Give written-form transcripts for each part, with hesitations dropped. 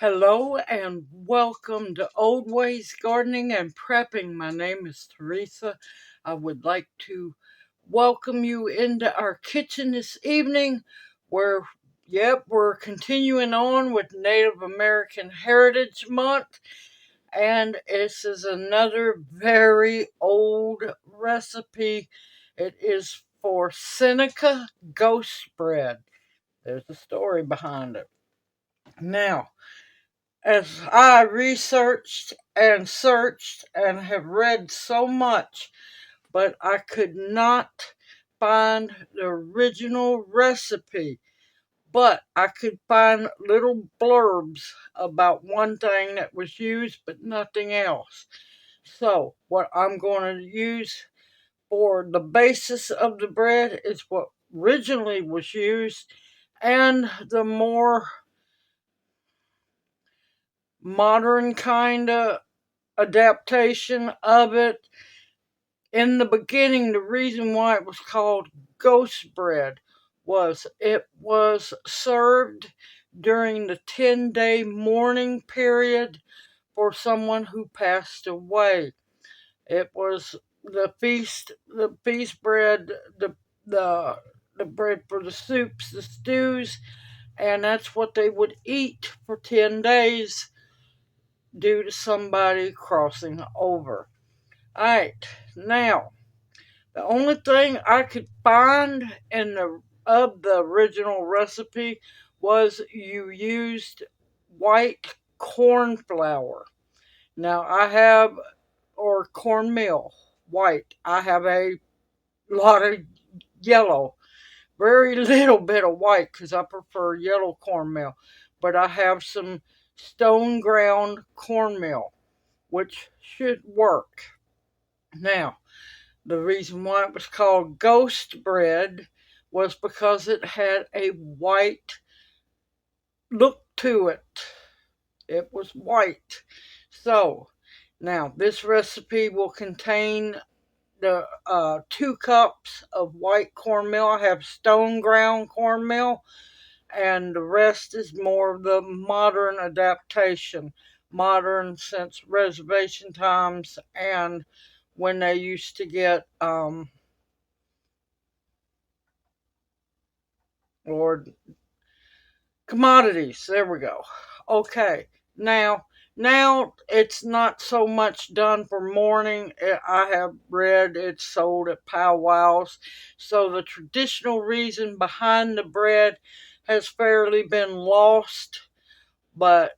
Hello and welcome to Old Ways Gardening and Prepping. My name is Teresa. I would like to welcome you into our kitchen this evening where, we're continuing on with Native American Heritage Month. And this is another very old recipe. It is for Seneca ghost bread. There's a story behind it. Now, as I researched and searched and have read so much, but I could not find the original recipe. But I could find little blurbs about one thing that was used, but nothing else. So, what I'm going to use for the basis of the bread is what originally was used, and the more modern kind of adaptation of it. In the beginning, the reason why it was called ghost bread was it was served during the 10-day mourning period for someone who passed away. It was the feast bread, the the bread for the soups, the stews, and that's what they would eat for 10 days due to somebody crossing over. Alright, now, the only thing I could find in the original recipe was you used white corn flour. Now I have, or cornmeal, white. I have a lot of yellow, very little bit of white because I prefer yellow cornmeal. But I have some stone ground cornmeal, which should work. Now, the reason why it was called ghost bread was because it had a white look to it. It was white. So, now this recipe will contain the 2 cups of white cornmeal. I have stone ground cornmeal, and the rest is more of the modern adaptation. Modern since reservation times and when they used to get Lord, commodities. There we go. Okay. Now it's not so much done for mourning. I have read it's sold at powwows. So the traditional reason behind the bread has fairly been lost, but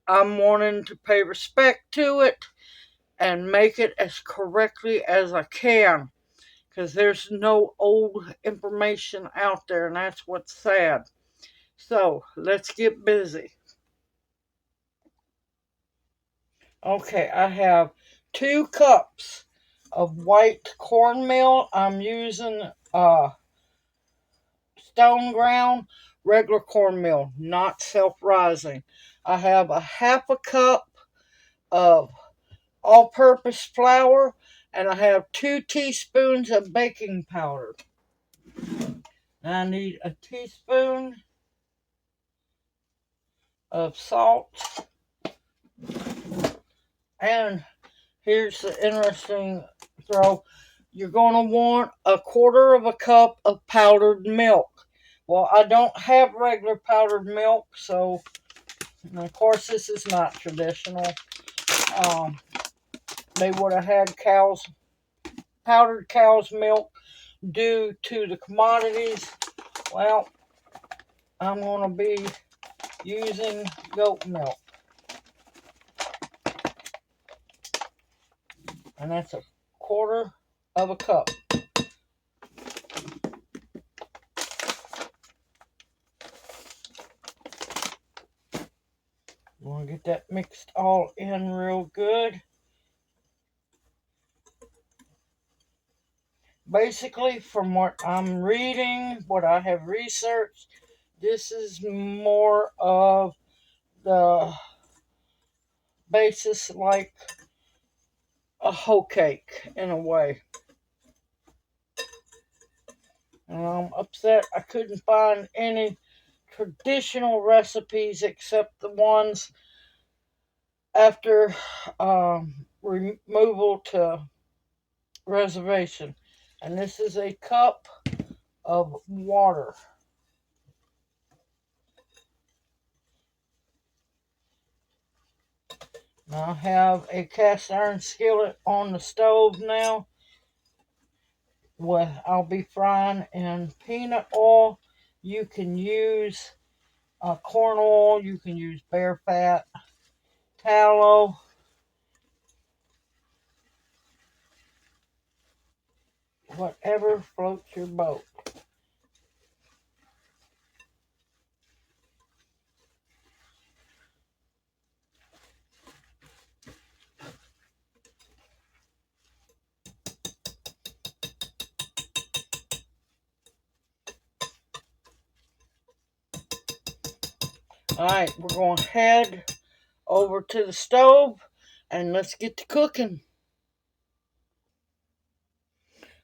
I'm wanting to pay respect to it and make it as correctly as I can because there's no old information out there, and that's what's sad. So let's get busy. Okay, I have 2 cups of white cornmeal. I'm using stone ground regular cornmeal, not self-rising. I have a half a cup of all-purpose flour, and I have 2 teaspoons of baking powder. I need a teaspoon of salt. And here's the interesting throw. You're going to want a quarter of a cup of powdered milk. Well, I don't have regular powdered milk, so, and of course, this is not traditional. Um, they would have had powdered cow's milk due to the commodities. Well, I'm going to be using goat milk. And that's a quarter of a cup. You want to get that mixed all in real good. Basically, from what I'm reading, what I have researched, this is more of the basis like a hoe cake in a way. And I'm upset I couldn't find any traditional recipes except the ones after removal to reservation. And this is a cup of water. I have a cast iron skillet on the stove now. I'll be frying in peanut oil. You can use corn oil. You can use bear fat, tallow. Whatever floats your boat. Alright, we're going to head over to the stove and let's get to cooking.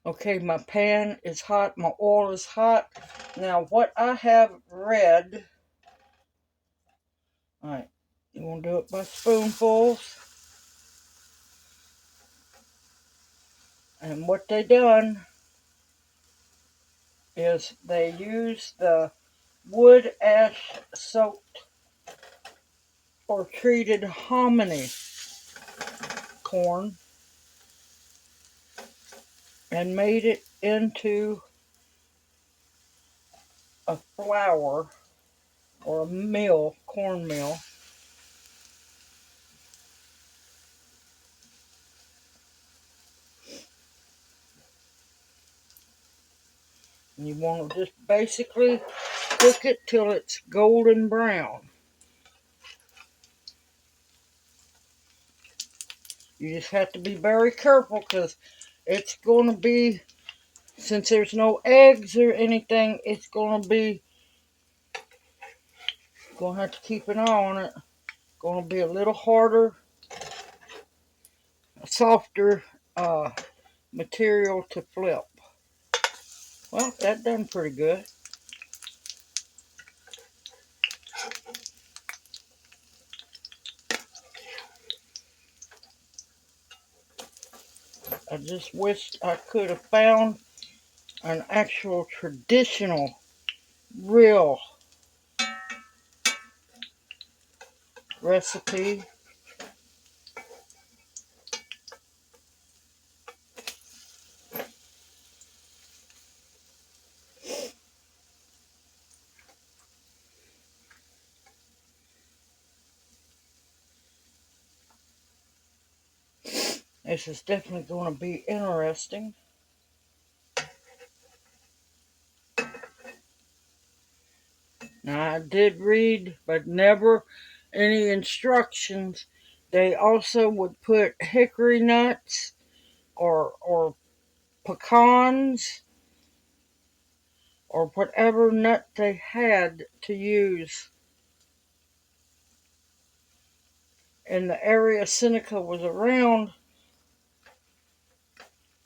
Okay, my pan is hot, my oil is hot. Now, what I have read, alright, you want to do it by spoonfuls. And what they done is they use the wood ash soaked or treated hominy corn and made it into a flour or a meal, cornmeal. And you want to just basically cook it till it's golden brown. You just have to be very careful because it's going to be, since there's no eggs or anything, it's going to be, going to have to keep an eye on it. Going to be a little harder, softer material to flip. Well, that done pretty good. I just wished I could have found an actual traditional, real recipe. This is definitely going to be interesting. Now, I did read, but never any instructions. They also would put hickory nuts or pecans or whatever nut they had to use. In the area Seneca was around,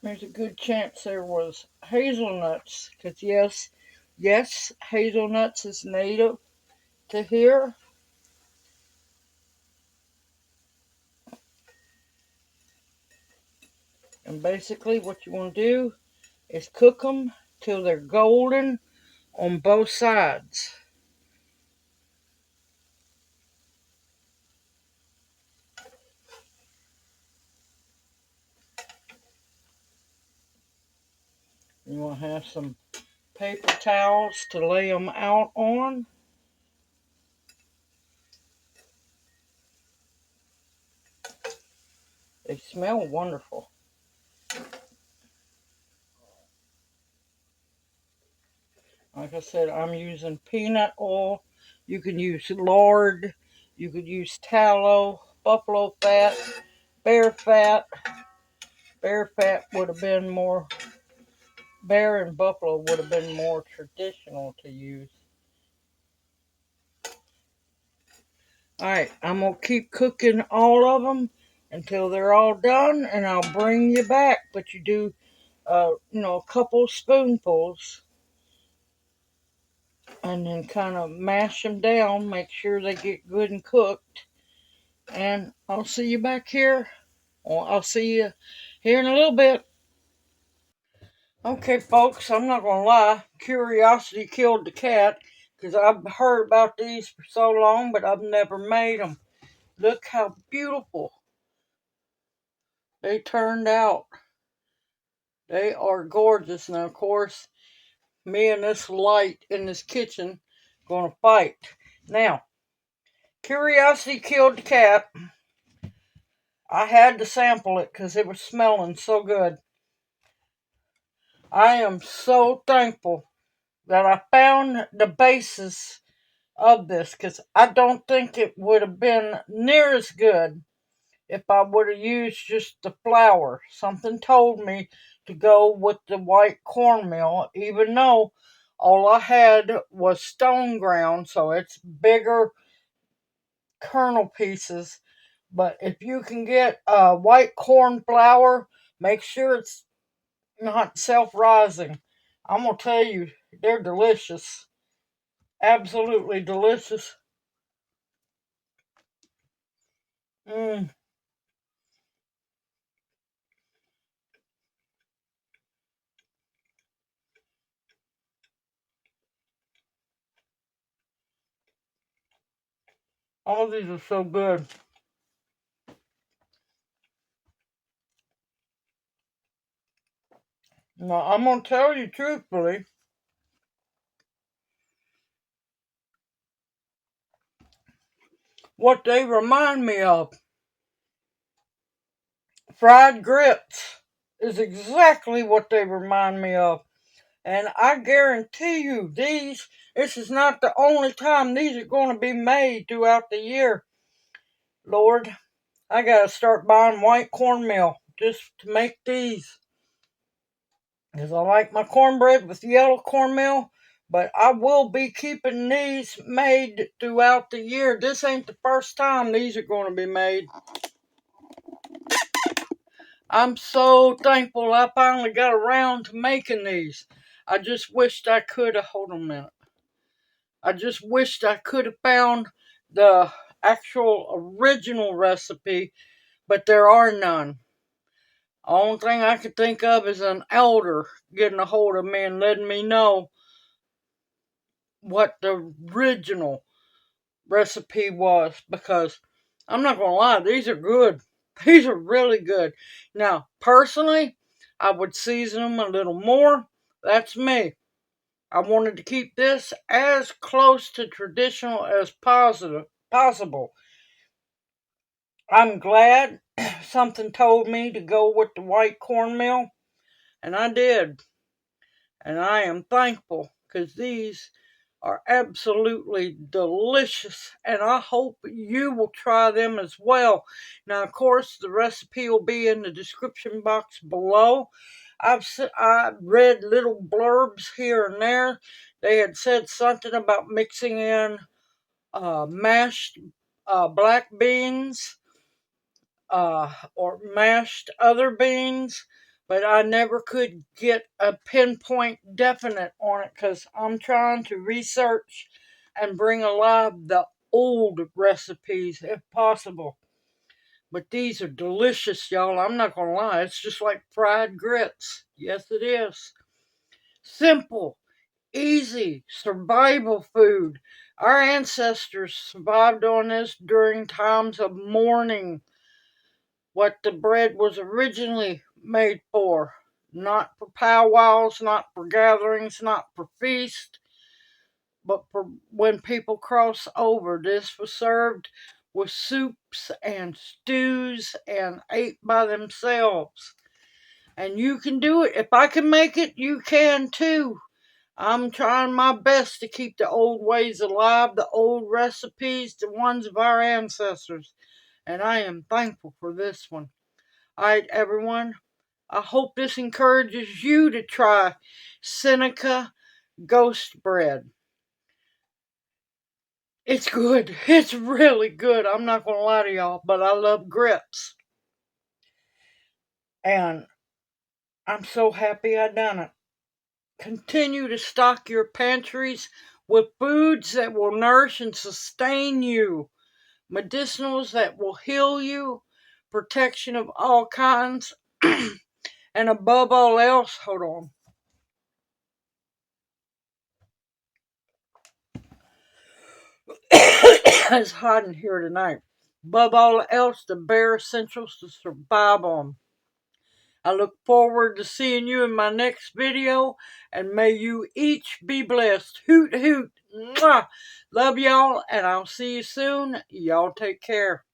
there's a good chance there was hazelnuts. Because yes, hazelnuts is native to here. And basically what you want to do is cook them till they're golden on both sides. You want to have some paper towels to lay them out on. They smell wonderful. Like I said, I'm using peanut oil. You can use lard. You could use tallow, buffalo fat, bear fat. Bear fat would have been more, bear and buffalo would have been more traditional to use. Alright, I'm going to keep cooking all of them until they're all done, and I'll bring you back. But you do, a couple spoonfuls, and then kind of mash them down, make sure they get good and cooked. And I'll see you back here. Or I'll see you here in a little bit. Okay, folks, I'm not going to lie. Curiosity killed the cat because I've heard about these for so long, but I've never made them. Look how beautiful they turned out. They are gorgeous. Now, of course, me and this light in this kitchen going to fight. Now, curiosity killed the cat. I had to sample it because it was smelling so good. I am so thankful that I found the basis of this because I don't think it would have been near as good if I would have used just the flour. Something told me to go with the white cornmeal, even though all I had was stone ground, so it's bigger kernel pieces. But if you can get white corn flour, make sure it's not self-rising. I'm gonna tell you, they're delicious, absolutely delicious. Mm, all these are so good. Now I'm gonna tell you truthfully, what they remind me of. Fried grits is exactly what they remind me of. And I guarantee you, this is not the only time these are going to be made throughout the year. Lord, I gotta start buying white cornmeal just to make these. Because I like my cornbread with yellow cornmeal, but I will be keeping these made throughout the year. This ain't the first time these are going to be made. I'm so thankful I finally got around to making these. I just wished I could have, hold on a minute. I just wished I could have found the actual original recipe, but there are none. The only thing I could think of is an elder getting a hold of me and letting me know what the original recipe was, because I'm not gonna lie, these are good. These are really good. Now, personally, I would season them a little more. That's me. I wanted to keep this as close to traditional as possible. I'm glad something told me to go with the white cornmeal, and I did. And I am thankful because these are absolutely delicious, and I hope you will try them as well. Now, of course, the recipe will be in the description box below. I read little blurbs here and there. They had said something about mixing in mashed black beans or mashed other beans, but I never could get a pinpoint definite on it because I'm trying to research and bring alive the old recipes if possible. But these are delicious, y'all. I'm not gonna lie, it's just like fried grits. Yes, it is. Simple, easy, survival food. Our ancestors survived on this during times of mourning, what the bread was originally made for. Not for powwows, not for gatherings, not for feasts, but for when people cross over. This was served with soups and stews and ate by themselves. And you can do it. If I can make it, you can too. I'm trying my best to keep the old ways alive, the old recipes, the ones of our ancestors. And I am thankful for this one. All right, everyone. I hope this encourages you to try Seneca Ghost Bread. It's good. It's really good. I'm not going to lie to y'all, but I love grits. And I'm so happy I done it. Continue to stock your pantries with foods that will nourish and sustain you. medicinals that will heal you, protection of all kinds, and above all else, hold on. It's hot in here tonight. Above all else, the bare essentials to survive on. I look forward to seeing you in my next video, and may you each be blessed. Hoot, hoot. Mwah. Love y'all, and I'll see you soon. Y'all take care.